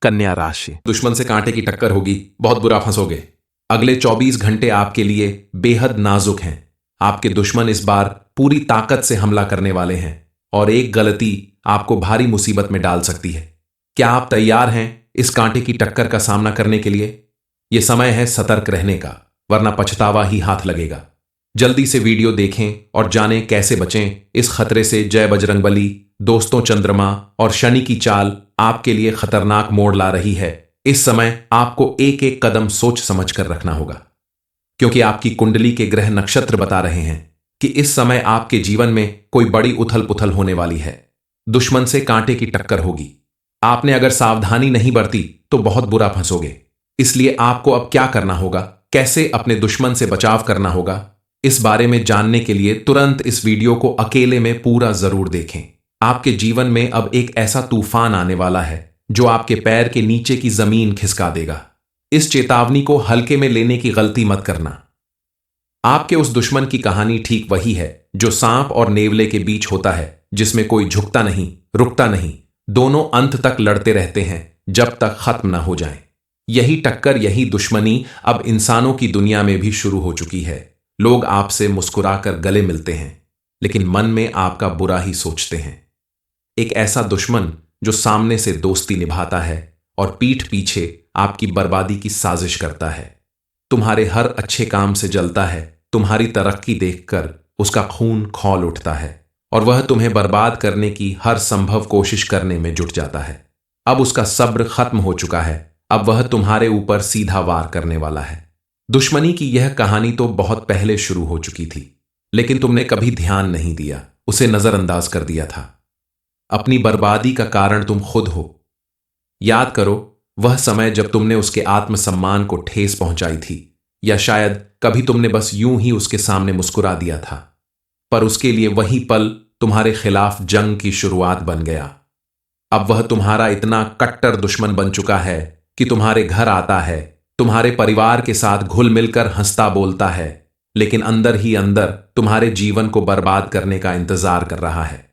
कन्या राशि। दुश्मन से कांटे की टक्कर होगी, बहुत बुरा फंसोगे। अगले 24 घंटे आपके लिए बेहद नाजुक हैं। आपके दुश्मन इस बार पूरी ताकत से हमला करने वाले हैं और एक गलती आपको भारी मुसीबत में डाल सकती है। क्या आप तैयार हैं इस कांटे की टक्कर का सामना करने के लिए? यह समय है सतर्क रहने का, वरना पछतावा ही हाथ लगेगा। जल्दी से वीडियो देखें और जानें कैसे बचें इस खतरे से। जय बजरंगबली। दोस्तों, चंद्रमा और शनि की चाल आपके लिए खतरनाक मोड़ ला रही है। इस समय आपको एक एक कदम सोच समझ कर रखना होगा, क्योंकि आपकी कुंडली के ग्रह नक्षत्र बता रहे हैं कि इस समय आपके जीवन में कोई बड़ी उथल पुथल होने वाली है। दुश्मन से कांटे की टक्कर होगी। आपने अगर सावधानी नहीं बरती तो बहुत बुरा फंसोगे। इसलिए आपको अब क्या करना होगा, कैसे अपने दुश्मन से बचाव करना होगा, इस बारे में जानने के लिए तुरंत इस वीडियो को अकेले में पूरा जरूर देखें। आपके जीवन में अब एक ऐसा तूफान आने वाला है जो आपके पैर के नीचे की जमीन खिसका देगा। इस चेतावनी को हल्के में लेने की गलती मत करना। आपके उस दुश्मन की कहानी ठीक वही है जो सांप और नेवले के बीच होता है, जिसमें कोई झुकता नहीं, रुकता नहीं, दोनों अंत तक लड़ते रहते हैं जब तक खत्म न हो जाएं। यही टक्कर, यही दुश्मनी अब इंसानों की दुनिया में भी शुरू हो चुकी है। लोग आपसे मुस्कुराकर गले मिलते हैं, लेकिन मन में आपका बुरा ही सोचते हैं। एक ऐसा दुश्मन जो सामने से दोस्ती निभाता है और पीठ पीछे आपकी बर्बादी की साजिश करता है। तुम्हारे हर अच्छे काम से जलता है। तुम्हारी तरक्की देखकर उसका खून खौल उठता है और वह तुम्हें बर्बाद करने की हर संभव कोशिश करने में जुट जाता है। अब उसका सब्र खत्म हो चुका है। अब वह तुम्हारे ऊपर सीधा वार करने वाला है। दुश्मनी की यह कहानी तो बहुत पहले शुरू हो चुकी थी, लेकिन तुमने कभी ध्यान नहीं दिया, उसे नजरअंदाज कर दिया था। अपनी बर्बादी का कारण तुम खुद हो। याद करो वह समय जब तुमने उसके आत्मसम्मान को ठेस पहुंचाई थी, या शायद कभी तुमने बस यूं ही उसके सामने मुस्कुरा दिया था, पर उसके लिए वही पल तुम्हारे खिलाफ जंग की शुरुआत बन गया। अब वह तुम्हारा इतना कट्टर दुश्मन बन चुका है कि तुम्हारे घर आता है, तुम्हारे परिवार के साथ घुल मिलकर हंसता बोलता है, लेकिन अंदर ही अंदर तुम्हारे जीवन को बर्बाद करने का इंतजार कर रहा है।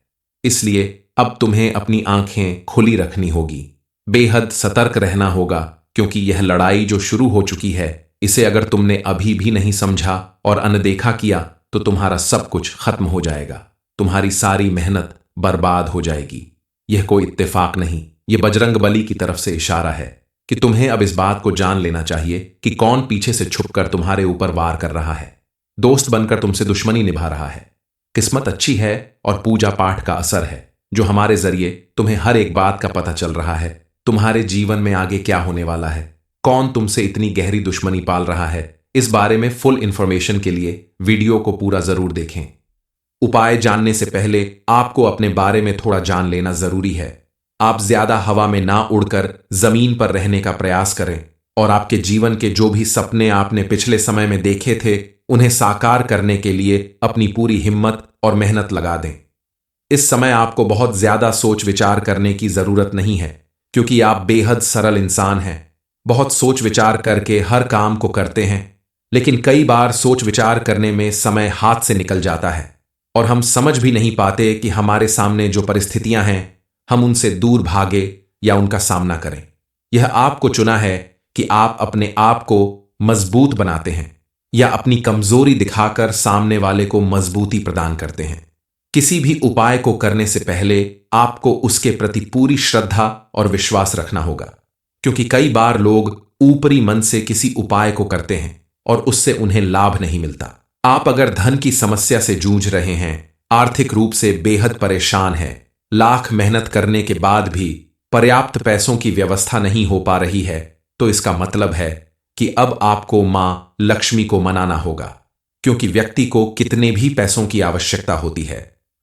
इसलिए अब तुम्हें अपनी आंखें खुली रखनी होगी, बेहद सतर्क रहना होगा, क्योंकि यह लड़ाई जो शुरू हो चुकी है, इसे अगर तुमने अभी भी नहीं समझा और अनदेखा किया तो तुम्हारा सब कुछ खत्म हो जाएगा। तुम्हारी सारी मेहनत बर्बाद हो जाएगी। यह कोई इत्तेफाक नहीं, यह बजरंगबली की तरफ से इशारा है कि तुम्हें अब इस बात को जान लेना चाहिए कि कौन पीछे से छुपकर तुम्हारे ऊपर वार कर रहा है, दोस्त बनकर तुमसे दुश्मनी निभा रहा है। किस्मत अच्छी है और पूजा पाठ का असर है जो हमारे जरिए तुम्हें हर एक बात का पता चल रहा है। तुम्हारे जीवन में आगे क्या होने वाला है, कौन तुमसे इतनी गहरी दुश्मनी पाल रहा है, इस बारे में फुल इंफॉर्मेशन के लिए वीडियो को पूरा जरूर देखें। उपाय जानने से पहले आपको अपने बारे में थोड़ा जान लेना जरूरी है। आप ज्यादा हवा में ना उड़कर जमीन पर रहने का प्रयास करें और आपके जीवन के जो भी सपने आपने पिछले समय में देखे थे, उन्हें साकार करने के लिए अपनी पूरी हिम्मत और मेहनत लगा दें। इस समय आपको बहुत ज्यादा सोच विचार करने की जरूरत नहीं है, क्योंकि आप बेहद सरल इंसान हैं। बहुत सोच विचार करके हर काम को करते हैं, लेकिन कई बार सोच विचार करने में समय हाथ से निकल जाता है और हम समझ भी नहीं पाते कि हमारे सामने जो परिस्थितियां हैं, हम उनसे दूर भागे या उनका सामना करें। यह आपको चुना है कि आप अपने आप को मजबूत बनाते हैं या अपनी कमजोरी दिखाकर सामने वाले को मजबूती प्रदान करते हैं। किसी भी उपाय को करने से पहले आपको उसके प्रति पूरी श्रद्धा और विश्वास रखना होगा, क्योंकि कई बार लोग ऊपरी मन से किसी उपाय को करते हैं और उससे उन्हें लाभ नहीं मिलता। आप अगर धन की समस्या से जूझ रहे हैं, आर्थिक रूप से बेहद परेशान हैं, लाख मेहनत करने के बाद भी पर्याप्त पैसों की व्यवस्था नहीं हो पा रही है, तो इसका मतलब है कि अब आपको मां लक्ष्मी को मनाना होगा, क्योंकि व्यक्ति को कितने भी पैसों की आवश्यकता होती है।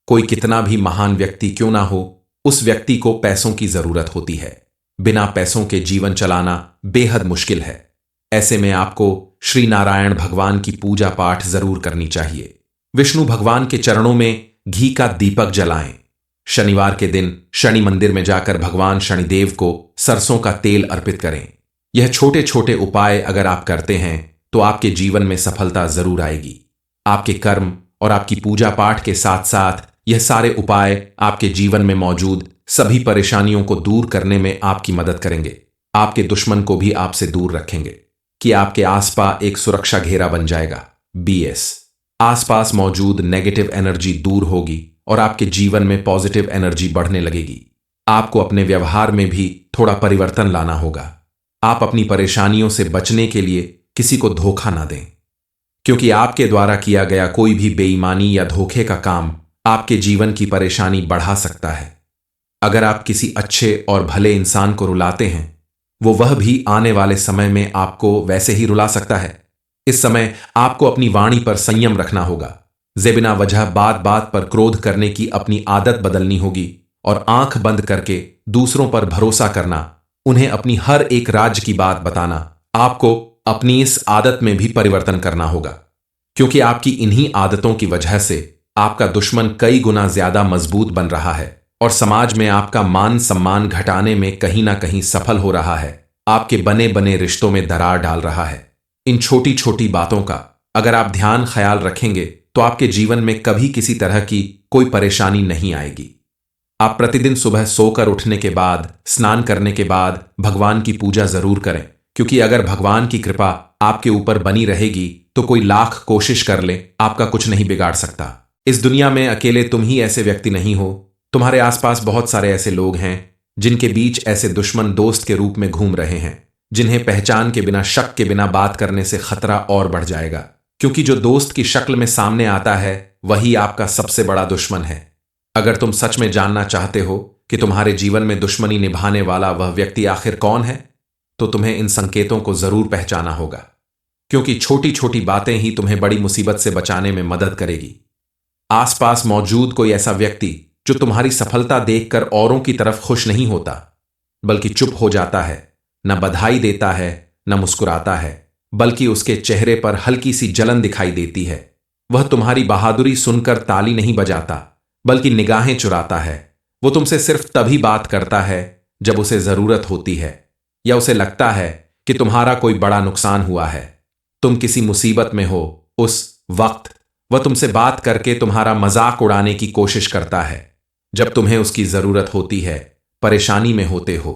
कोई कितना भी महान व्यक्ति क्यों ना हो, उस व्यक्ति को पैसों की जरूरत होती है। बिना पैसों के जीवन चलाना बेहद मुश्किल है। ऐसे में आपको श्री नारायण भगवान की पूजा पाठ जरूर करनी चाहिए। विष्णु भगवान के चरणों में घी का दीपक जलाएं। शनिवार के दिन शनि मंदिर में जाकर भगवान शनिदेव को सरसों का तेल अर्पित करें। यह छोटे छोटे उपाय अगर आप करते हैं तो आपके जीवन में सफलता जरूर आएगी। आपके कर्म और आपकी पूजा पाठ के साथ साथ यह सारे उपाय आपके जीवन में मौजूद सभी परेशानियों को दूर करने में आपकी मदद करेंगे। आपके दुश्मन को भी आपसे दूर रखेंगे कि आपके आसपास एक सुरक्षा घेरा बन जाएगा। BS आसपास मौजूद नेगेटिव एनर्जी दूर होगी और आपके जीवन में पॉजिटिव एनर्जी बढ़ने लगेगी। आपको अपने व्यवहार में भी थोड़ा परिवर्तन लाना होगा। आप अपनी परेशानियों से बचने के लिए किसी को धोखा ना दें, क्योंकि आपके द्वारा किया गया कोई भी बेईमानी या धोखे का काम आपके जीवन की परेशानी बढ़ा सकता है। अगर आप किसी अच्छे और भले इंसान को रुलाते हैं, वह भी आने वाले समय में आपको वैसे ही रुला सकता है। इस समय आपको अपनी वाणी पर संयम रखना होगा। बिना वजह बात बात पर क्रोध करने की अपनी आदत बदलनी होगी और आंख बंद करके दूसरों पर भरोसा करना, उन्हें अपनी हर एक राज की बात बताना। आपको अपनी इस आदत में भी परिवर्तन करना होगा, क्योंकि आपकी इन्हीं आदतों की वजह से आपका दुश्मन कई गुना ज्यादा मजबूत बन रहा है और समाज में आपका मान सम्मान घटाने में कहीं ना कहीं सफल हो रहा है। आपके बने बने रिश्तों में दरार डाल रहा है। इन छोटी छोटी बातों का अगर आप ध्यान ख्याल रखेंगे तो आपके जीवन में कभी किसी तरह की कोई परेशानी नहीं आएगी। आप प्रतिदिन सुबह सोकर उठने के बाद, स्नान करने के बाद भगवान की पूजा जरूर करें, क्योंकि अगर भगवान की कृपा आपके ऊपर बनी रहेगी तो कोई लाख कोशिश कर ले, आपका कुछ नहीं बिगाड़ सकता। इस दुनिया में अकेले तुम ही ऐसे व्यक्ति नहीं हो। तुम्हारे आसपास बहुत सारे ऐसे लोग हैं जिनके बीच ऐसे दुश्मन दोस्त के रूप में घूम रहे हैं, जिन्हें पहचान के बिना, शक के बिना बात करने से खतरा और बढ़ जाएगा, क्योंकि जो दोस्त की शक्ल में सामने आता है वही आपका सबसे बड़ा दुश्मन है। अगर तुम सच में जानना चाहते हो कि तुम्हारे जीवन में दुश्मनी निभाने वाला वह व्यक्ति आखिर कौन है, तो तुम्हें इन संकेतों को जरूर पहचाना होगा, क्योंकि छोटी छोटी बातें ही तुम्हें बड़ी मुसीबत से बचाने में मदद करेगी। आसपास मौजूद कोई ऐसा व्यक्ति जो तुम्हारी सफलता देखकर औरों की तरफ खुश नहीं होता, बल्कि चुप हो जाता है, न बधाई देता है न मुस्कुराता है, बल्कि उसके चेहरे पर हल्की सी जलन दिखाई देती है। वह तुम्हारी बहादुरी सुनकर ताली नहीं बजाता, बल्कि निगाहें चुराता है। वो तुमसे सिर्फ तभी बात करता है जब उसे जरूरत होती है, या उसे लगता है कि तुम्हारा कोई बड़ा नुकसान हुआ है, तुम किसी मुसीबत में हो। उस वक्त वह तुमसे बात करके तुम्हारा मजाक उड़ाने की कोशिश करता है। जब तुम्हें उसकी जरूरत होती है, परेशानी में होते हो,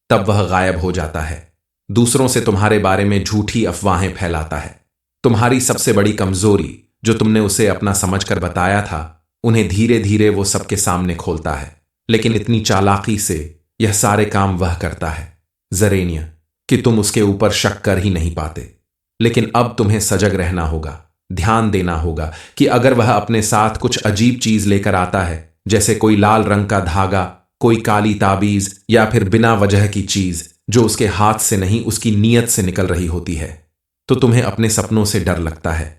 तब वह गायब हो जाता है। दूसरों से तुम्हारे बारे में झूठी अफवाहें फैलाता है। तुम्हारी सबसे बड़ी कमजोरी जो तुमने उसे अपना समझकर बताया था, उन्हें धीरे धीरे वो सबके सामने खोलता है। लेकिन इतनी चालाकी से यह सारे काम वह करता है, जरेनिया, कि तुम उसके ऊपर शक कर ही नहीं पाते। लेकिन अब तुम्हें सजग रहना होगा, ध्यान देना होगा कि अगर वह अपने साथ कुछ अजीब चीज लेकर आता है, जैसे कोई लाल रंग का धागा, कोई काली ताबीज या फिर बिना वजह की चीज जो उसके हाथ से नहीं उसकी नीयत से निकल रही होती है, तो तुम्हें अपने सपनों से डर लगता है।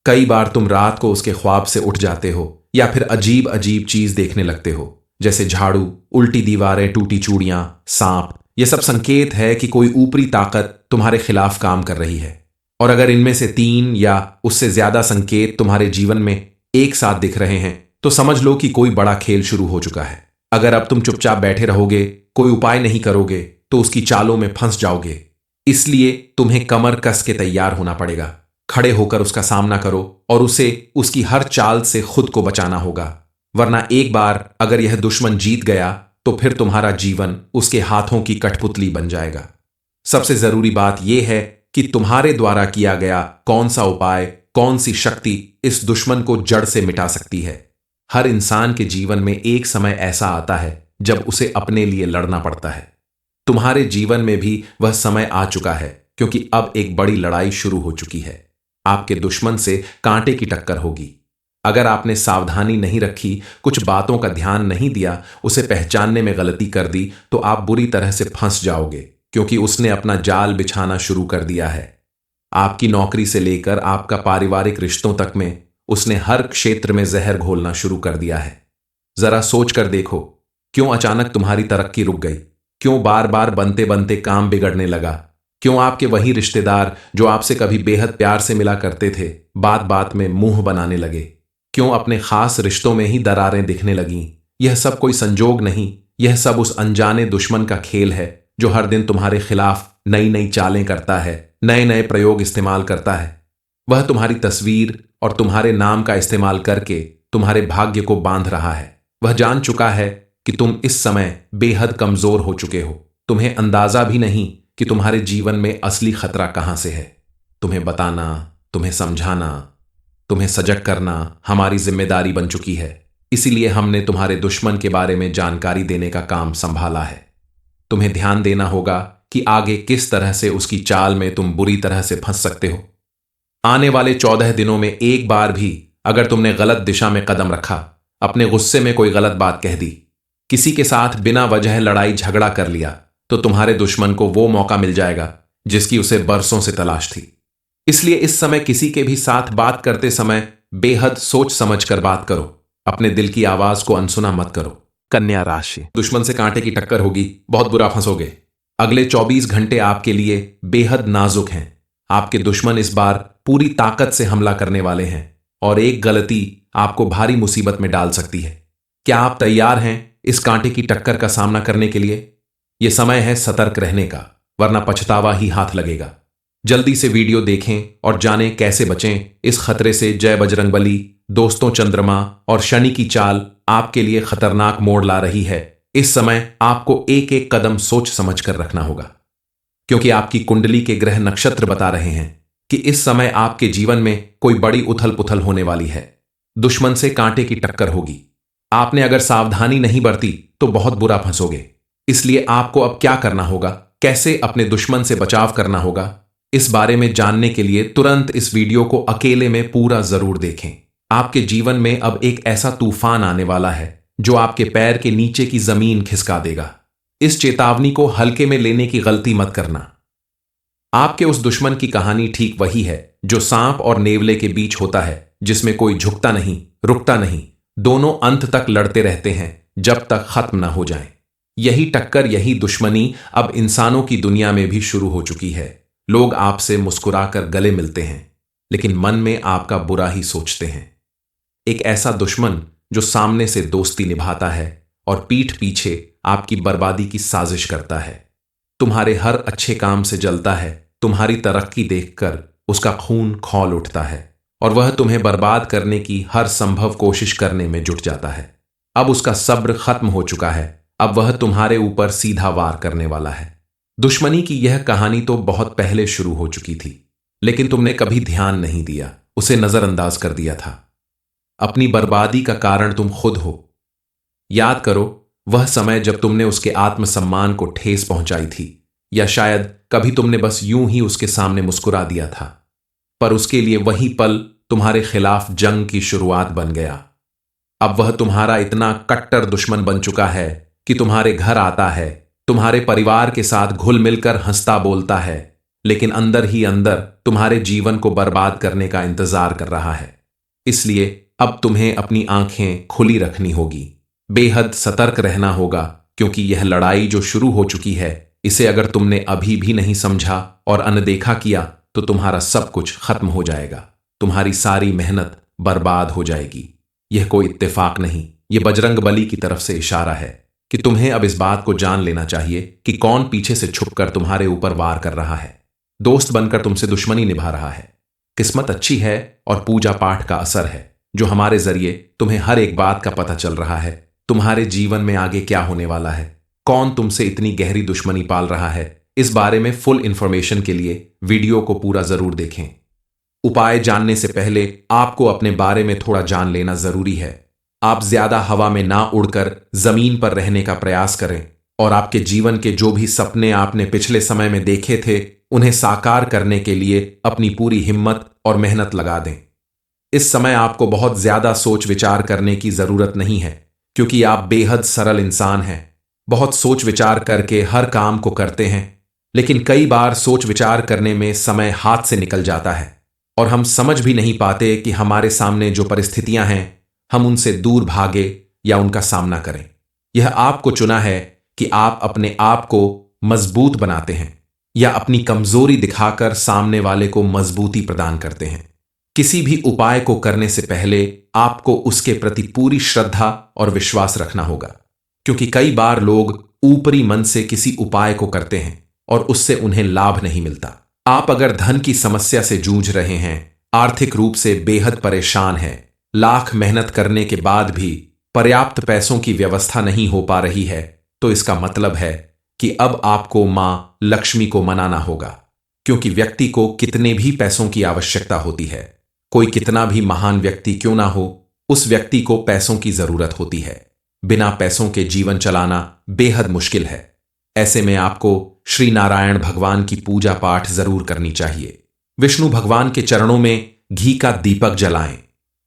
कई बार तुम रात को उसके ख्वाब से उठ जाते हो या फिर अजीब अजीब चीज देखने लगते हो, जैसे झाड़ू, उल्टी दीवारें, टूटी चूड़ियां, सांप। यह सब संकेत है कि कोई ऊपरी ताकत तुम्हारे खिलाफ काम कर रही है। और अगर इनमें से 3 या उससे ज्यादा संकेत तुम्हारे जीवन में एक साथ दिख रहे हैं, तो समझ लो कि कोई बड़ा खेल शुरू हो चुका है। अगर अब तुम चुपचाप बैठे रहोगे, कोई उपाय नहीं करोगे, तो उसकी चालों में फंस जाओगे। इसलिए तुम्हें कमर कस के तैयार होना पड़ेगा। खड़े होकर उसका सामना करो और उसे उसकी हर चाल से खुद को बचाना होगा, वरना एक बार अगर यह दुश्मन जीत गया तो फिर तुम्हारा जीवन उसके हाथों की कठपुतली बन जाएगा। सबसे जरूरी बात यह है कि तुम्हारे द्वारा किया गया कौन सा उपाय, कौन सी शक्ति इस दुश्मन को जड़ से मिटा सकती है। हर इंसान के जीवन में एक समय ऐसा आता है जब उसे अपने लिए लड़ना पड़ता है। तुम्हारे जीवन में भी वह समय आ चुका है, क्योंकि अब एक बड़ी लड़ाई शुरू हो चुकी है। आपके दुश्मन से कांटे की टक्कर होगी। अगर आपने सावधानी नहीं रखी, कुछ बातों का ध्यान नहीं दिया, उसे पहचानने में गलती कर दी, तो आप बुरी तरह से फंस जाओगे, क्योंकि उसने अपना जाल बिछाना शुरू कर दिया है। आपकी नौकरी से लेकर आपका पारिवारिक रिश्तों तक में उसने हर क्षेत्र में जहर घोलना शुरू कर दिया है। जरा सोच कर देखो, क्यों अचानक तुम्हारी तरक्की रुक गई? क्यों बार बार बनते बनते काम बिगड़ने लगा? क्यों आपके वही रिश्तेदार जो आपसे कभी बेहद प्यार से मिला करते थे, बात बात में मुंह बनाने लगे? क्यों अपने खास रिश्तों में ही दरारें दिखने लगीं? यह सब कोई संजोग नहीं, यह सब उस अनजाने दुश्मन का खेल है जो हर दिन तुम्हारे खिलाफ नई नई चालें करता है, नए नए प्रयोग इस्तेमाल करता है। वह तुम्हारी तस्वीर और तुम्हारे नाम का इस्तेमाल करके तुम्हारे भाग्य को बांध रहा है। वह जान चुका है कि तुम इस समय बेहद कमजोर हो चुके हो, तुम्हें अंदाजा भी नहीं कि तुम्हारे जीवन में असली खतरा कहां से है। तुम्हें बताना, तुम्हें समझाना, तुम्हें सजग करना हमारी जिम्मेदारी बन चुकी है। इसीलिए हमने तुम्हारे दुश्मन के बारे में जानकारी देने का काम संभाला है। तुम्हें ध्यान देना होगा कि आगे किस तरह से उसकी चाल में तुम बुरी तरह से फंस सकते हो। आने वाले 14 दिनों में एक बार भी अगर तुमने गलत दिशा में कदम रखा, अपने गुस्से में कोई गलत बात कह दी, किसी के साथ बिना वजह लड़ाई झगड़ा कर लिया, तो तुम्हारे दुश्मन को वो मौका मिल जाएगा जिसकी उसे बरसों से तलाश थी। इसलिए इस समय किसी के भी साथ बात करते समय बेहद सोच समझ कर बात करो। अपने दिल की आवाज को अनसुना मत करो। कन्या राशि, दुश्मन से कांटे की टक्कर होगी, बहुत बुरा फंसोगे। अगले 24 घंटे आपके लिए बेहद नाजुक हैं। आपके दुश्मन इस बार पूरी ताकत से हमला करने वाले हैं और एक गलती आपको भारी मुसीबत में डाल सकती है। क्या आप तैयार हैं इस कांटे की टक्कर का सामना करने के लिए? यह समय है सतर्क रहने का, वरना पछतावा ही हाथ लगेगा। जल्दी से वीडियो देखें और जानें कैसे बचें इस खतरे से। जय बजरंगबली। दोस्तों, चंद्रमा और शनि की चाल आपके लिए खतरनाक मोड़ ला रही है। इस समय आपको एक एक कदम सोच समझ कर रखना होगा, क्योंकि आपकी कुंडली के ग्रह नक्षत्र बता रहे हैं कि इस समय आपके जीवन में कोई बड़ी उथल पुथल होने वाली है। दुश्मन से कांटे की टक्कर होगी। आपने अगर सावधानी नहीं बरती तो बहुत बुरा फंसोगे। इसलिए आपको अब क्या करना होगा, कैसे अपने दुश्मन से बचाव करना होगा, इस बारे में जानने के लिए तुरंत इस वीडियो को अकेले में पूरा जरूर देखें। आपके जीवन में अब एक ऐसा तूफान आने वाला है जो आपके पैर के नीचे की जमीन खिसका देगा। इस चेतावनी को हल्के में लेने की गलती मत करना। आपके उस दुश्मन की कहानी ठीक वही है जो सांप और नेवले के बीच होता है, जिसमें कोई झुकता नहीं, रुकता नहीं, दोनों अंत तक लड़ते रहते हैं जब तक खत्म न हो जाएं। यही टक्कर, यही दुश्मनी अब इंसानों की दुनिया में भी शुरू हो चुकी है। लोग आपसे मुस्कुराकर गले मिलते हैं, लेकिन मन में आपका बुरा ही सोचते हैं। एक ऐसा दुश्मन जो सामने से दोस्ती निभाता है और पीठ पीछे आपकी बर्बादी की साजिश करता है। तुम्हारे हर अच्छे काम से जलता है। तुम्हारी तरक्की देखकर उसका खून खौल उठता है और वह तुम्हें बर्बाद करने की हर संभव कोशिश करने में जुट जाता है। अब उसका सब्र खत्म हो चुका है। अब वह तुम्हारे ऊपर सीधा वार करने वाला है। दुश्मनी की यह कहानी तो बहुत पहले शुरू हो चुकी थी, लेकिन तुमने कभी ध्यान नहीं दिया, उसे नजरअंदाज कर दिया था। अपनी बर्बादी का कारण तुम खुद हो। याद करो वह समय जब तुमने उसके आत्मसम्मान को ठेस पहुंचाई थी, या शायद कभी तुमने बस यूं ही उसके सामने मुस्कुरा दिया था, पर उसके लिए वही पल तुम्हारे खिलाफ जंग की शुरुआत बन गया। अब वह तुम्हारा इतना कट्टर दुश्मन बन चुका है कि तुम्हारे घर आता है, तुम्हारे परिवार के साथ घुल मिलकर हंसता बोलता है, लेकिन अंदर ही अंदर तुम्हारे जीवन को बर्बाद करने का इंतजार कर रहा है। इसलिए अब तुम्हें अपनी आंखें खुली रखनी होगी, बेहद सतर्क रहना होगा, क्योंकि यह लड़ाई जो शुरू हो चुकी है, इसे अगर तुमने अभी भी नहीं समझा और अनदेखा किया तो तुम्हारा सब कुछ खत्म हो जाएगा। तुम्हारी सारी मेहनत बर्बाद हो जाएगी। यह कोई इत्तेफाक नहीं, यह बजरंगबली की तरफ से इशारा है कि तुम्हें अब इस बात को जान लेना चाहिए कि कौन पीछे से छुपकर तुम्हारे ऊपर वार कर रहा है, दोस्त बनकर तुमसे दुश्मनी निभा रहा है। किस्मत अच्छी है और पूजा पाठ का असर है, जो हमारे जरिए तुम्हें हर एक बात का पता चल रहा है। तुम्हारे जीवन में आगे क्या होने वाला है, कौन तुमसे इतनी गहरी दुश्मनी पाल रहा है, इस बारे में फुल इंफॉर्मेशन के लिए वीडियो को पूरा जरूर देखें। उपाय जानने से पहले आपको अपने बारे में थोड़ा जान लेना जरूरी है। आप ज्यादा हवा में ना उड़कर जमीन पर रहने का प्रयास करें और आपके जीवन के जो भी सपने आपने पिछले समय में देखे थे, उन्हें साकार करने के लिए अपनी पूरी हिम्मत और मेहनत लगा दें। इस समय आपको बहुत ज्यादा सोच विचार करने की जरूरत नहीं है, क्योंकि आप बेहद सरल इंसान हैं। बहुत सोच विचार करके हर काम को करते हैं, लेकिन कई बार सोच विचार करने में समय हाथ से निकल जाता है और हम समझ भी नहीं पाते कि हमारे सामने जो परिस्थितियां हैं, हम उनसे दूर भागे या उनका सामना करें। यह आपको चुना है कि आप अपने आप को मजबूत बनाते हैं या अपनी कमजोरी दिखाकर सामने वाले को मजबूती प्रदान करते हैं। किसी भी उपाय को करने से पहले आपको उसके प्रति पूरी श्रद्धा और विश्वास रखना होगा, क्योंकि कई बार लोग ऊपरी मन से किसी उपाय को करते हैं और उससे उन्हें लाभ नहीं मिलता। आप अगर धन की समस्या से जूझ रहे हैं, आर्थिक रूप से बेहद परेशान हैं, लाख मेहनत करने के बाद भी पर्याप्त पैसों की व्यवस्था नहीं हो पा रही है, तो इसका मतलब है कि अब आपको मां लक्ष्मी को मनाना होगा, क्योंकि व्यक्ति को कितने भी पैसों की आवश्यकता होती है। कोई कितना भी महान व्यक्ति क्यों ना हो, उस व्यक्ति को पैसों की जरूरत होती है। बिना पैसों के जीवन चलाना बेहद मुश्किल है। ऐसे में आपको श्री नारायण भगवान की पूजा पाठ जरूर करनी चाहिए। विष्णु भगवान के चरणों में घी का दीपक जलाएं।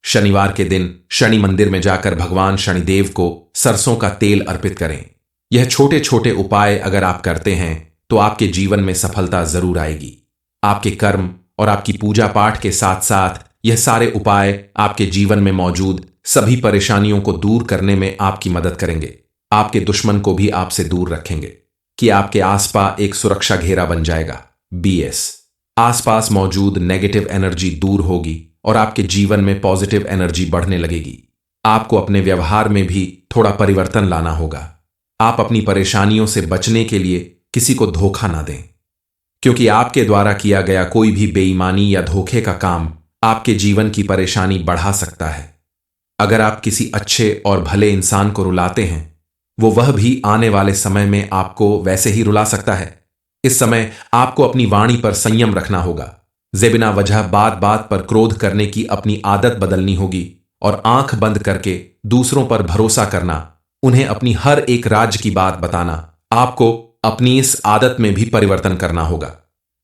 शनिवार के दिन शनि मंदिर में जाकर भगवान शनिदेव को सरसों का तेल अर्पित करें। यह छोटे छोटे उपाय अगर आप करते हैं तो आपके जीवन में सफलता जरूर आएगी। आपके कर्म और आपकी पूजा पाठ के साथ साथ यह सारे उपाय आपके जीवन में मौजूद सभी परेशानियों को दूर करने में आपकी मदद करेंगे। आपके दुश्मन को भी आपसे दूर रखेंगे कि आपके आसपास एक सुरक्षा घेरा बन जाएगा। BS आसपास मौजूद नेगेटिव एनर्जी दूर होगी और आपके जीवन में पॉजिटिव एनर्जी बढ़ने लगेगी। आपको अपने व्यवहार में भी थोड़ा परिवर्तन लाना होगा। आप अपनी परेशानियों से बचने के लिए किसी को धोखा ना दें, क्योंकि आपके द्वारा किया गया कोई भी बेईमानी या धोखे का काम आपके जीवन की परेशानी बढ़ा सकता है। अगर आप किसी अच्छे और भले इंसान को रुलाते हैं, वह भी आने वाले समय में आपको वैसे ही रुला सकता है। इस समय आपको अपनी वाणी पर संयम रखना होगा। बिना वजह बात बात पर क्रोध करने की अपनी आदत बदलनी होगी और आंख बंद करके दूसरों पर भरोसा करना, उन्हें अपनी हर एक राज की बात बताना। आपको अपनी इस आदत में भी परिवर्तन करना होगा,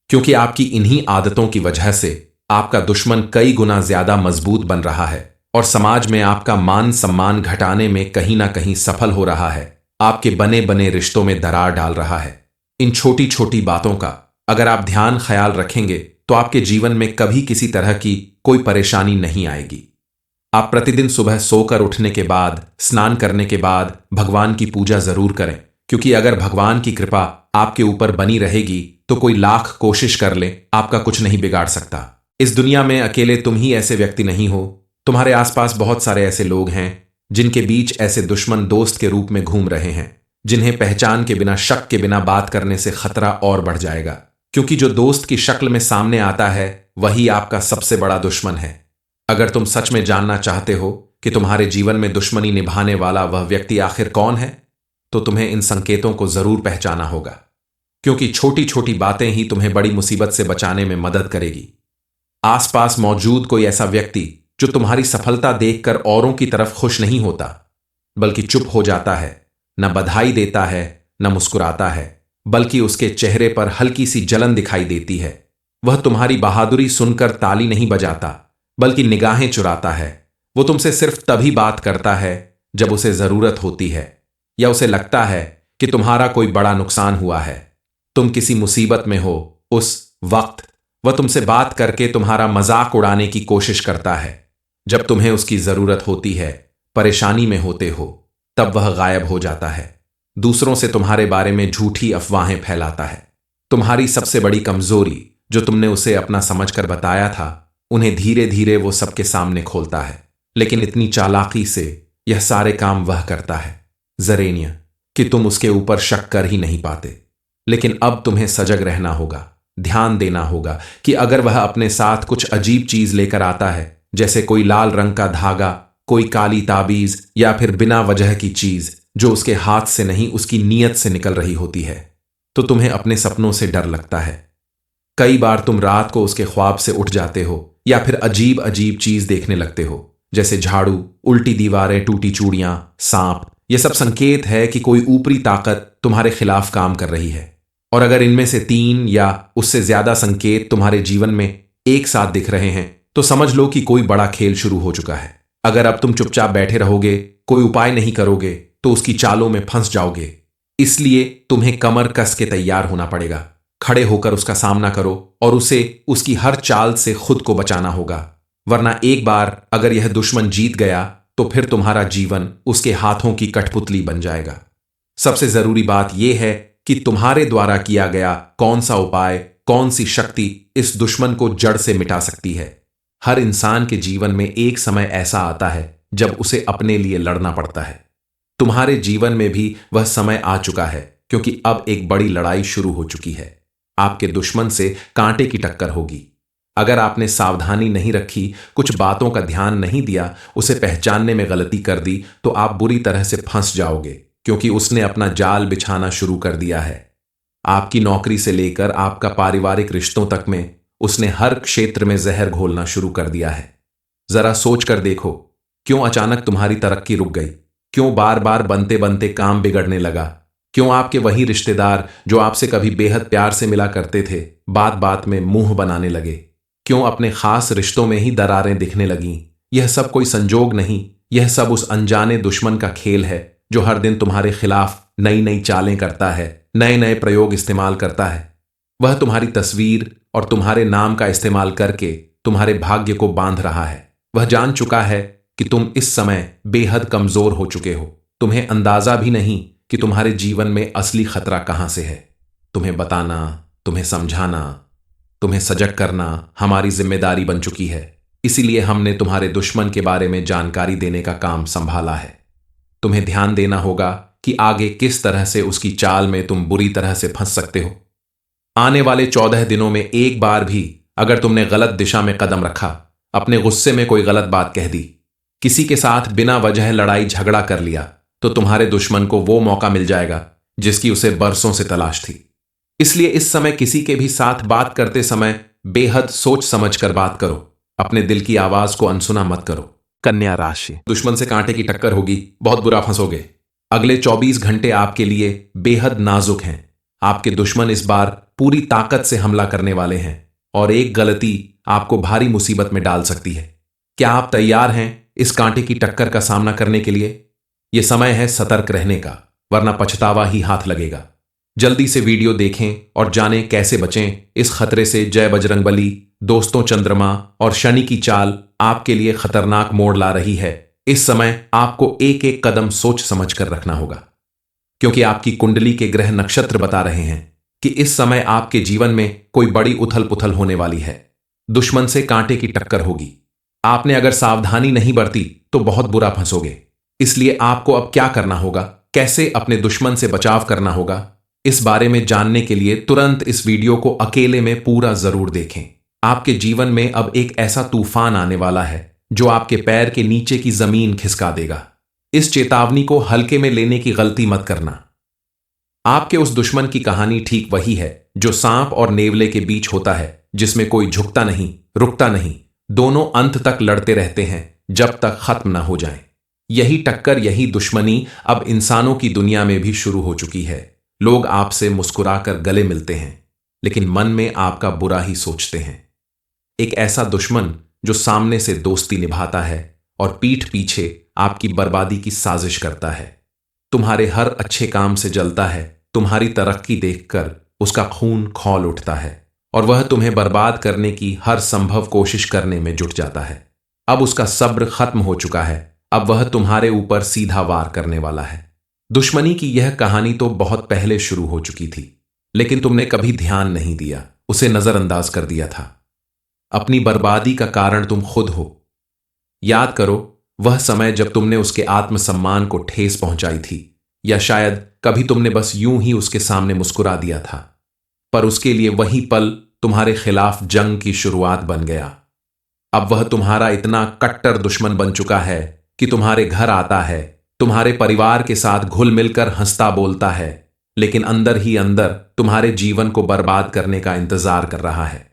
क्योंकि आपकी इन्हीं आदतों की वजह से आपका दुश्मन कई गुना ज्यादा मजबूत बन रहा है और समाज में आपका मान सम्मान घटाने में कहीं ना कहीं सफल हो रहा है। आपके बने बने रिश्तों में दरार डाल रहा है। इन छोटी छोटी बातों का अगर आप ध्यान ख्याल रखेंगे तो आपके जीवन में कभी किसी तरह की कोई परेशानी नहीं आएगी। आप प्रतिदिन सुबह सोकर उठने के बाद, स्नान करने के बाद भगवान की पूजा जरूर करें, क्योंकि अगर भगवान की कृपा आपके ऊपर बनी रहेगी तो कोई लाख कोशिश कर ले, आपका कुछ नहीं बिगाड़ सकता। इस दुनिया में अकेले तुम ही ऐसे व्यक्ति नहीं हो। तुम्हारे आसपास बहुत सारे ऐसे लोग हैं जिनके बीच ऐसे दुश्मन दोस्त के रूप में घूम रहे हैं, जिन्हें पहचान के बिना, शक के बिना बात करने से खतरा और बढ़ जाएगा, क्योंकि जो दोस्त की शक्ल में सामने आता है वही आपका सबसे बड़ा दुश्मन है। अगर तुम सच में जानना चाहते हो कि तुम्हारे जीवन में दुश्मनी निभाने वाला वह व्यक्ति आखिर कौन है, तो तुम्हें इन संकेतों को जरूर पहचाना होगा, क्योंकि छोटी छोटी बातें ही तुम्हें बड़ी मुसीबत से बचाने में मदद करेगी। आसपास मौजूद कोई ऐसा व्यक्ति जो तुम्हारी सफलता देखकर औरों की तरफ खुश नहीं होता, बल्कि चुप हो जाता है, न बधाई देता है न मुस्कुराता है, बल्कि उसके चेहरे पर हल्की सी जलन दिखाई देती है। वह तुम्हारी बहादुरी सुनकर ताली नहीं बजाता, बल्कि निगाहें चुराता है। वो तुमसे सिर्फ तभी बात करता है जब उसे जरूरत होती है, या उसे लगता है कि तुम्हारा कोई बड़ा नुकसान हुआ है, तुम किसी मुसीबत में हो। उस वक्त वह तुमसे बात करके तुम्हारा मजाक उड़ाने की कोशिश करता है। जब तुम्हें उसकी जरूरत होती है, परेशानी में होते हो, तब वह गायब हो जाता है। दूसरों से तुम्हारे बारे में झूठी अफवाहें फैलाता है। तुम्हारी सबसे बड़ी कमजोरी जो तुमने उसे अपना समझकर बताया था, उन्हें धीरे धीरे वो सबके सामने खोलता है। लेकिन इतनी चालाकी से यह सारे काम वह करता है, जरेनिया, कि तुम उसके ऊपर शक कर ही नहीं पाते। लेकिन अब तुम्हें सजग रहना होगा, ध्यान देना होगा कि अगर वह अपने साथ कुछ अजीब चीज लेकर आता है, जैसे कोई लाल रंग का धागा, कोई काली ताबीज या फिर बिना वजह की चीज जो उसके हाथ से नहीं उसकी नीयत से निकल रही होती है, तो तुम्हें अपने सपनों से डर लगता है। कई बार तुम रात को उसके ख्वाब से उठ जाते हो या फिर अजीब अजीब चीज देखने लगते हो, जैसे झाड़ू, उल्टी दीवारें, टूटी चूड़ियां, सांप। यह सब संकेत है कि कोई ऊपरी ताकत तुम्हारे खिलाफ काम कर रही है। और अगर इनमें से 3 या उससे ज्यादा संकेत तुम्हारे जीवन में एक साथ दिख रहे हैं, तो समझ लो कि कोई बड़ा खेल शुरू हो चुका है। अगर अब तुम चुपचाप बैठे रहोगे, कोई उपाय नहीं करोगे, तो उसकी चालों में फंस जाओगे। इसलिए तुम्हें कमर कस के तैयार होना पड़ेगा। खड़े होकर उसका सामना करो और उसे उसकी हर चाल से खुद को बचाना होगा, वरना एक बार अगर यह दुश्मन जीत गया तो फिर तुम्हारा जीवन उसके हाथों की कठपुतली बन जाएगा। सबसे जरूरी बात यह है कि तुम्हारे द्वारा किया गया कौन सा उपाय, कौन सी शक्ति इस दुश्मन को जड़ से मिटा सकती है। हर इंसान के जीवन में एक समय ऐसा आता है जब उसे अपने लिए लड़ना पड़ता है। तुम्हारे जीवन में भी वह समय आ चुका है, क्योंकि अब एक बड़ी लड़ाई शुरू हो चुकी है। आपके दुश्मन से कांटे की टक्कर होगी। अगर आपने सावधानी नहीं रखी, कुछ बातों का ध्यान नहीं दिया, उसे पहचानने में गलती कर दी, तो आप बुरी तरह से फंस जाओगे। क्योंकि उसने अपना जाल बिछाना शुरू कर दिया है। आपकी नौकरी से लेकर आपका पारिवारिक रिश्तों तक में उसने हर क्षेत्र में जहर घोलना शुरू कर दिया है। जरा सोच कर देखो, क्यों अचानक तुम्हारी तरक्की रुक गई? क्यों बार बार बनते बनते काम बिगड़ने लगा? क्यों आपके वही रिश्तेदार जो आपसे कभी बेहद प्यार से मिला करते थे, बात बात में मुंह बनाने लगे? क्यों अपने खास रिश्तों में ही दरारें दिखने लगीं? यह सब कोई संजोग नहीं, यह सब उस अनजाने दुश्मन का खेल है जो हर दिन तुम्हारे खिलाफ नई नई चालें करता है, नए नए प्रयोग इस्तेमाल करता है। वह तुम्हारी तस्वीर और तुम्हारे नाम का इस्तेमाल करके तुम्हारे भाग्य को बांध रहा है। वह जान चुका है कि तुम इस समय बेहद कमजोर हो चुके हो। तुम्हें अंदाजा भी नहीं कि तुम्हारे जीवन में असली खतरा कहां से है। तुम्हें बताना, तुम्हें समझाना, तुम्हें सजग करना हमारी जिम्मेदारी बन चुकी है। इसीलिए हमने तुम्हारे दुश्मन के बारे में जानकारी देने का काम संभाला है। तुम्हें ध्यान देना होगा कि आगे किस तरह से उसकी चाल में तुम बुरी तरह से फंस सकते हो। आने वाले 14 दिनों में एक बार भी अगर तुमने गलत दिशा में कदम रखा, अपने गुस्से में कोई गलत बात कह दी, किसी के साथ बिना वजह लड़ाई झगड़ा कर लिया, तो तुम्हारे दुश्मन को वो मौका मिल जाएगा जिसकी उसे बरसों से तलाश थी। इसलिए इस समय किसी के भी साथ बात करते समय बेहद सोच समझ कर बात करो। अपने दिल की आवाज को अनसुना मत करो। कन्या राशि, दुश्मन से कांटे की टक्कर होगी, बहुत बुरा फंसोगे। अगले 24 घंटे आपके लिए बेहद नाजुक हैं। आपके दुश्मन इस बार पूरी ताकत से हमला करने वाले हैं और एक गलती आपको भारी मुसीबत में डाल सकती है। क्या आप तैयार हैं इस कांटे की टक्कर का सामना करने के लिए? यह समय है सतर्क रहने का, वरना पछतावा ही हाथ लगेगा। जल्दी से वीडियो देखें और जानें कैसे बचें इस खतरे से। जय बजरंगबली। दोस्तों, चंद्रमा और शनि की चाल आपके लिए खतरनाक मोड़ ला रही है। इस समय आपको एक एक कदम सोच समझ कर रखना होगा, क्योंकि आपकी कुंडली के ग्रह नक्षत्र बता रहे हैं कि इस समय आपके जीवन में कोई बड़ी उथल पुथल होने वाली है। दुश्मन से कांटे की टक्कर होगी। आपने अगर सावधानी नहीं बरती तो बहुत बुरा फंसोगे। इसलिए आपको अब क्या करना होगा, कैसे अपने दुश्मन से बचाव करना होगा, इस बारे में जानने के लिए तुरंत इस वीडियो को अकेले में पूरा जरूर देखें। आपके जीवन में अब एक ऐसा तूफान आने वाला है जो आपके पैर के नीचे की जमीन खिसका देगा। इस चेतावनी को हल्के में लेने की गलती मत करना। आपके उस दुश्मन की कहानी ठीक वही है जो सांप और नेवले के बीच होता है, जिसमें कोई झुकता नहीं, रुकता नहीं, दोनों अंत तक लड़ते रहते हैं जब तक खत्म ना हो जाएं। यही टक्कर, यही दुश्मनी अब इंसानों की दुनिया में भी शुरू हो चुकी है। लोग आपसे मुस्कुराकर गले मिलते हैं, लेकिन मन में आपका बुरा ही सोचते हैं। एक ऐसा दुश्मन जो सामने से दोस्ती निभाता है और पीठ पीछे आपकी बर्बादी की साजिश करता है। तुम्हारे हर अच्छे काम से जलता है। तुम्हारी तरक्की देखकर उसका खून खौल उठता है और वह तुम्हें बर्बाद करने की हर संभव कोशिश करने में जुट जाता है। अब उसका सब्र खत्म हो चुका है। अब वह तुम्हारे ऊपर सीधा वार करने वाला है। दुश्मनी की यह कहानी तो बहुत पहले शुरू हो चुकी थी, लेकिन तुमने कभी ध्यान नहीं दिया, उसे नजरअंदाज कर दिया था। अपनी बर्बादी का कारण तुम खुद हो। याद करो वह समय जब तुमने उसके आत्मसम्मान को ठेस पहुंचाई थी, या शायद कभी तुमने बस यूं ही उसके सामने मुस्कुरा दिया था, पर उसके लिए वही पल तुम्हारे खिलाफ जंग की शुरुआत बन गया। अब वह तुम्हारा इतना कट्टर दुश्मन बन चुका है कि तुम्हारे घर आता है, तुम्हारे परिवार के साथ घुल मिलकर हंसता बोलता है, लेकिन अंदर ही अंदर तुम्हारे जीवन को बर्बाद करने का इंतजार कर रहा है।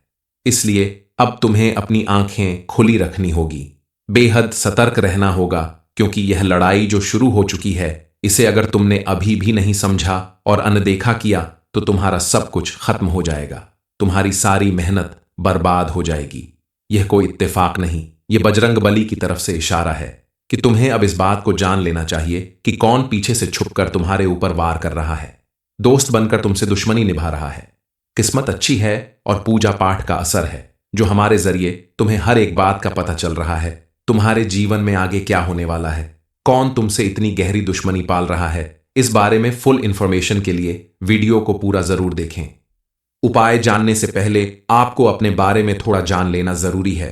इसलिए अब तुम्हें अपनी आंखें खुली रखनी होगी, बेहद सतर्क रहना होगा, क्योंकि यह लड़ाई जो शुरू हो चुकी है, इसे अगर तुमने अभी भी नहीं समझा और अनदेखा किया तो तुम्हारा सब कुछ खत्म हो जाएगा। तुम्हारी सारी मेहनत बर्बाद हो जाएगी। यह कोई इत्तेफाक नहीं, यह बजरंगबली की तरफ से इशारा है कि तुम्हें अब इस बात को जान लेना चाहिए कि कौन पीछे से छुपकर तुम्हारे ऊपर वार कर रहा है, दोस्त बनकर तुमसे दुश्मनी निभा रहा है। किस्मत अच्छी है और पूजा पाठ का असर है जो हमारे जरिए तुम्हें हर एक बात का पता चल रहा है। तुम्हारे जीवन में आगे क्या होने वाला है, कौन तुमसे इतनी गहरी दुश्मनी पाल रहा है, इस बारे में फुल इंफॉर्मेशन के लिए वीडियो को पूरा जरूर देखें। उपाय जानने से पहले आपको अपने बारे में थोड़ा जान लेना जरूरी है।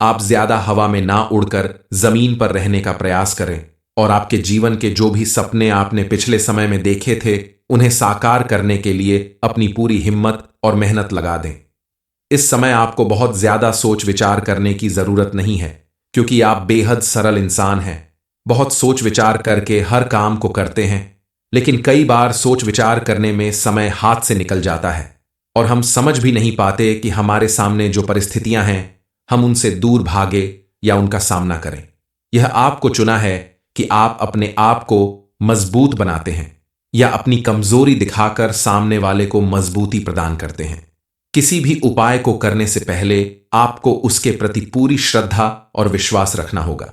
आप ज्यादा हवा में ना उड़कर जमीन पर रहने का प्रयास करें और आपके जीवन के जो भी सपने आपने पिछले समय में देखे थे, उन्हें साकार करने के लिए अपनी पूरी हिम्मत और मेहनत लगा दें। इस समय आपको बहुत ज्यादा सोच विचार करने की जरूरत नहीं है, क्योंकि आप बेहद सरल इंसान हैं। बहुत सोच विचार करके हर काम को करते हैं। लेकिन कई बार सोच विचार करने में समय हाथ से निकल जाता है और हम समझ भी नहीं पाते कि हमारे सामने जो परिस्थितियां हैं, हम उनसे दूर भागे या उनका सामना करें। यह आपको चुना है कि आप अपने आप को मजबूत बनाते हैं या अपनी कमजोरी दिखाकर सामने वाले को मजबूती प्रदान करते हैं। किसी भी उपाय को करने से पहले आपको उसके प्रति पूरी श्रद्धा और विश्वास रखना होगा,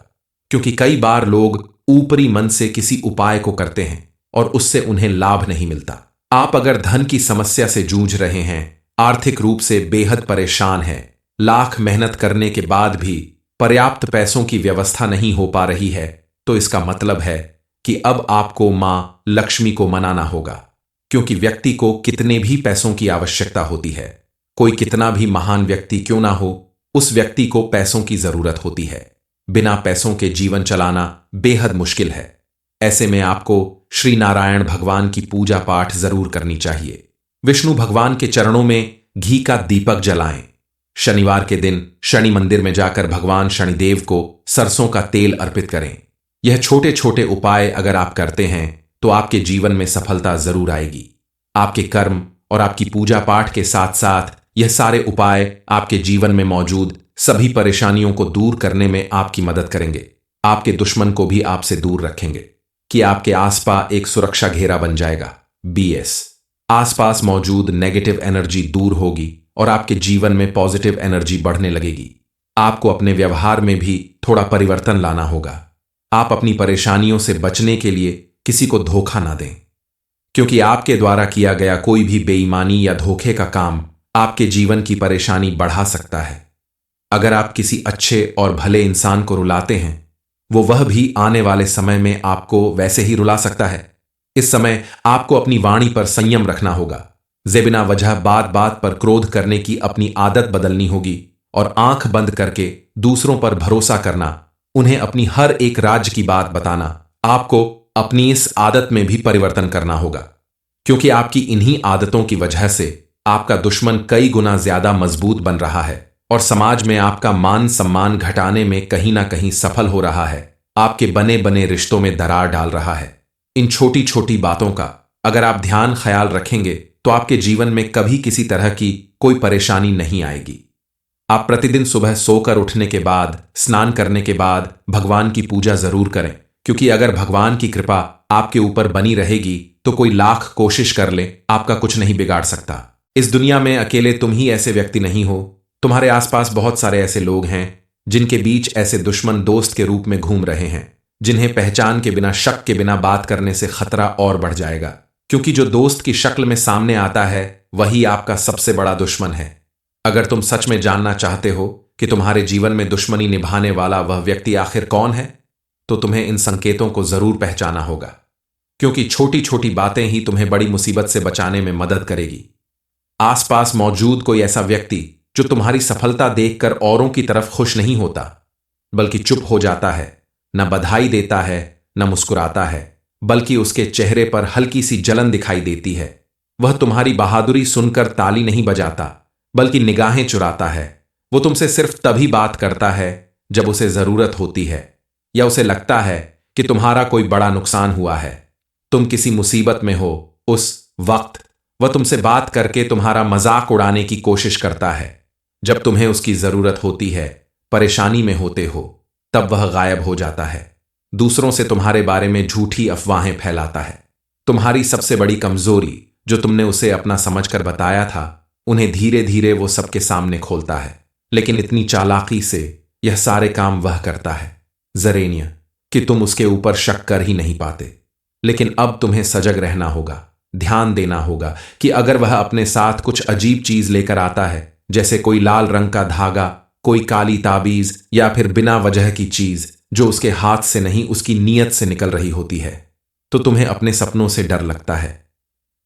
क्योंकि कई बार लोग ऊपरी मन से किसी उपाय को करते हैं और उससे उन्हें लाभ नहीं मिलता। आप अगर धन की समस्या से जूझ रहे हैं, आर्थिक रूप से बेहद परेशान हैं, लाख मेहनत करने के बाद भी पर्याप्त पैसों की व्यवस्था नहीं हो पा रही है, तो इसका मतलब है कि अब आपको मां लक्ष्मी को मनाना होगा, क्योंकि व्यक्ति को कितने भी पैसों की आवश्यकता होती है। कोई कितना भी महान व्यक्ति क्यों ना हो, उस व्यक्ति को पैसों की जरूरत होती है। बिना पैसों के जीवन चलाना बेहद मुश्किल है। ऐसे में आपको श्री नारायण भगवान की पूजा पाठ जरूर करनी चाहिए। विष्णु भगवान के चरणों में घी का दीपक जलाएं। शनिवार के दिन शनि मंदिर में जाकर भगवान शनिदेव को सरसों का तेल अर्पित करें। यह छोटे छोटे उपाय अगर आप करते हैं तो आपके जीवन में सफलता जरूर आएगी। आपके कर्म और आपकी पूजा पाठ के साथ साथ यह सारे उपाय आपके जीवन में मौजूद सभी परेशानियों को दूर करने में आपकी मदद करेंगे। आपके दुश्मन को भी आपसे दूर रखेंगे कि आपके आसपास एक सुरक्षा घेरा बन जाएगा। BS आसपास मौजूद नेगेटिव एनर्जी दूर होगी और आपके जीवन में पॉजिटिव एनर्जी बढ़ने लगेगी। आपको अपने व्यवहार में भी थोड़ा परिवर्तन लाना होगा। आप अपनी परेशानियों से बचने के लिए किसी को धोखा ना दें, क्योंकि आपके द्वारा किया गया कोई भी बेईमानी या धोखे का काम आपके जीवन की परेशानी बढ़ा सकता है। अगर आप किसी अच्छे और भले इंसान को रुलाते हैं, वह भी आने वाले समय में आपको वैसे ही रुला सकता है। इस समय आपको अपनी वाणी पर संयम रखना होगा। बिना वजह बात बात पर क्रोध करने की अपनी आदत बदलनी होगी और आंख बंद करके दूसरों पर भरोसा करना, उन्हें अपनी हर एक राज की बात बताना, आपको अपनी इस आदत में भी परिवर्तन करना होगा, क्योंकि आपकी इन्हीं आदतों की वजह से आपका दुश्मन कई गुना ज्यादा मजबूत बन रहा है और समाज में आपका मान सम्मान घटाने में कहीं ना कहीं सफल हो रहा है। आपके बने बने रिश्तों में दरार डाल रहा है। इन छोटी छोटी बातों का अगर आप ध्यान ख्याल रखेंगे तो आपके जीवन में कभी किसी तरह की कोई परेशानी नहीं आएगी। आप प्रतिदिन सुबह सोकर उठने के बाद, स्नान करने के बाद भगवान की पूजा जरूर करें, क्योंकि अगर भगवान की कृपा आपके ऊपर बनी रहेगी तो कोई लाख कोशिश कर ले, आपका कुछ नहीं बिगाड़ सकता। इस दुनिया में अकेले तुम ही ऐसे व्यक्ति नहीं हो। तुम्हारे आसपास बहुत सारे ऐसे लोग हैं जिनके बीच ऐसे दुश्मन दोस्त के रूप में घूम रहे हैं, जिन्हें पहचान के बिना, शक के बिना बात करने से खतरा और बढ़ जाएगा, क्योंकि जो दोस्त की शक्ल में सामने आता है वही आपका सबसे बड़ा दुश्मन है। अगर तुम सच में जानना चाहते हो कि तुम्हारे जीवन में दुश्मनी निभाने वाला वह व्यक्ति आखिर कौन है, तो तुम्हें इन संकेतों को जरूर पहचाना होगा, क्योंकि छोटी छोटी बातें ही तुम्हें बड़ी मुसीबत से बचाने में मदद करेगी। आसपास मौजूद कोई ऐसा व्यक्ति जो तुम्हारी सफलता देखकर औरों की तरफ खुश नहीं होता, बल्कि चुप हो जाता है, न बधाई देता है न मुस्कुराता है, बल्कि उसके चेहरे पर हल्की सी जलन दिखाई देती है। वह तुम्हारी बहादुरी सुनकर ताली नहीं बजाता, बल्कि निगाहें चुराता है। वो तुमसे सिर्फ तभी बात करता है जब उसे जरूरत होती है या उसे लगता है कि तुम्हारा कोई बड़ा नुकसान हुआ है, तुम किसी मुसीबत में हो। उस वक्त वह तुमसे बात करके तुम्हारा मजाक उड़ाने की कोशिश करता है। जब तुम्हें उसकी जरूरत होती है, परेशानी में होते हो, तब वह गायब हो जाता है। दूसरों से तुम्हारे बारे में झूठी अफवाहें फैलाता है। तुम्हारी सबसे बड़ी कमजोरी जो तुमने उसे अपना समझकर बताया था, उन्हें धीरे धीरे वो सबके सामने खोलता है। लेकिन इतनी चालाकी से यह सारे काम वह करता है, जरेनिया, कि तुम उसके ऊपर शक कर ही नहीं पाते। लेकिन अब तुम्हें सजग रहना होगा, ध्यान देना होगा कि अगर वह अपने साथ कुछ अजीब चीज लेकर आता है, जैसे कोई लाल रंग का धागा, कोई काली ताबीज या फिर बिना वजह की चीज जो उसके हाथ से नहीं उसकी नीयत से निकल रही होती है, तो तुम्हें अपने सपनों से डर लगता है।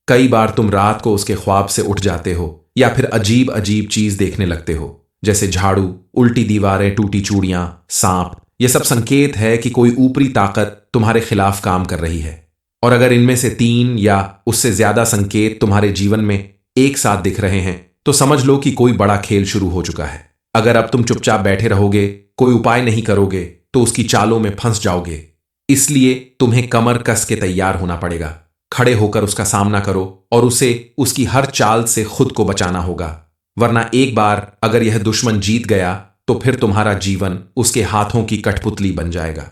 कई बार तुम रात को उसके ख्वाब से उठ जाते हो या फिर अजीब अजीब चीज देखने लगते हो, जैसे झाड़ू, उल्टी दीवारें, टूटी चूड़ियां, सांप। यह सब संकेत है कि कोई ऊपरी ताकत तुम्हारे खिलाफ काम कर रही है। और अगर इनमें से 3 या उससे ज्यादा संकेत तुम्हारे जीवन में एक साथ दिख रहे हैं, तो समझ लो कि कोई बड़ा खेल शुरू हो चुका है। अगर अब तुम चुपचाप बैठे रहोगे, कोई उपाय नहीं करोगे, तो उसकी चालों में फंस जाओगे। इसलिए तुम्हें कमर कस के तैयार होना पड़ेगा। खड़े होकर उसका सामना करो और उसे उसकी हर चाल से खुद को बचाना होगा, वरना एक बार अगर यह दुश्मन जीत गया तो फिर तुम्हारा जीवन उसके हाथों की कठपुतली बन जाएगा।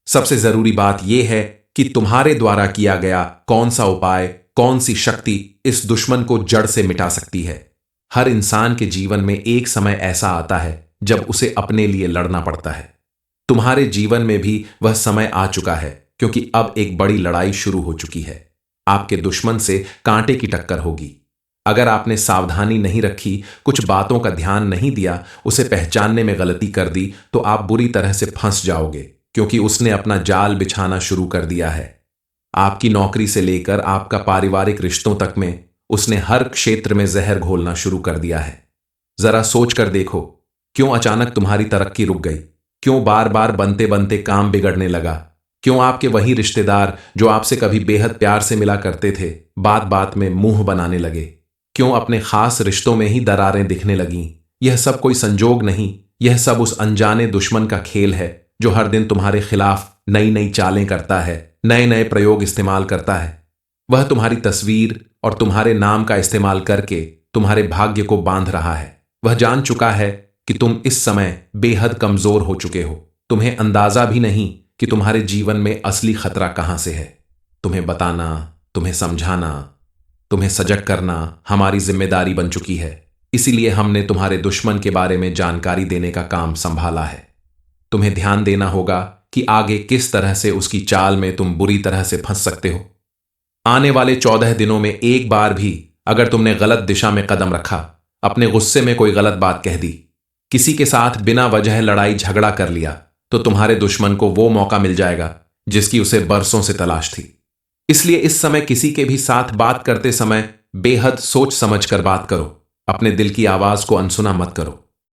सबसे जरूरी बात यह है कि तुम्हारे द्वारा किया गया कौन सा उपाय, कौन सी शक्ति इस दुश्मन को जड़ से मिटा सकती है। हर इंसान के जीवन में एक समय ऐसा आता है जब उसे अपने लिए लड़ना पड़ता है। तुम्हारे जीवन में भी वह समय आ चुका है, क्योंकि अब एक बड़ी लड़ाई शुरू हो चुकी है। आपके दुश्मन से कांटे की टक्कर होगी। अगर आपने सावधानी नहीं रखी, कुछ बातों का ध्यान नहीं दिया, उसे पहचानने में गलती कर दी, तो आप बुरी तरह से फंस जाओगे, क्योंकि उसने अपना जाल बिछाना शुरू कर दिया है। आपकी नौकरी से लेकर आपका पारिवारिक रिश्तों तक में उसने हर क्षेत्र में जहर घोलना शुरू कर दिया है। जरा सोच कर देखो, क्यों अचानक तुम्हारी तरक्की रुक गई? क्यों बार बार बनते बनते काम बिगड़ने लगा? क्यों आपके वही रिश्तेदार जो आपसे कभी बेहद प्यार से मिला करते थे, बात बात में मुंह बनाने लगे? क्यों अपने खास रिश्तों में ही दरारें दिखने लगीं? यह सब कोई संजोग नहीं, यह सब उस अनजाने दुश्मन का खेल है जो हर दिन तुम्हारे खिलाफ नई नई चालें करता है, नए नए प्रयोग इस्तेमाल करता है। वह तुम्हारी तस्वीर और तुम्हारे नाम का इस्तेमाल करके तुम्हारे भाग्य को बांध रहा है। वह जान चुका है कि तुम इस समय बेहद कमजोर हो चुके हो। तुम्हें अंदाजा भी नहीं कि तुम्हारे जीवन में असली खतरा कहां से है। तुम्हें बताना, तुम्हें समझाना, तुम्हें सजग करना हमारी जिम्मेदारी बन चुकी है। इसीलिए हमने तुम्हारे दुश्मन के बारे में जानकारी देने का काम संभाला है। तुम्हें ध्यान देना होगा कि आगे किस तरह से उसकी चाल में तुम बुरी तरह से फंस सकते हो। आने वाले 14 दिनों में एक बार भी अगर तुमने गलत दिशा में कदम रखा, अपने गुस्से में कोई गलत बात कह दी, किसी के साथ बिना वजह लड़ाई झगड़ा कर लिया, तो तुम्हारे दुश्मन को वो मौका मिल जाएगा जिसकी उसे बरसों से तलाश थी। इसलिए इस समय किसी के भी साथ बात करते समय बेहद सोच समझ कर बात करो। अपने दिल की आवाज को अनसुना मत करो।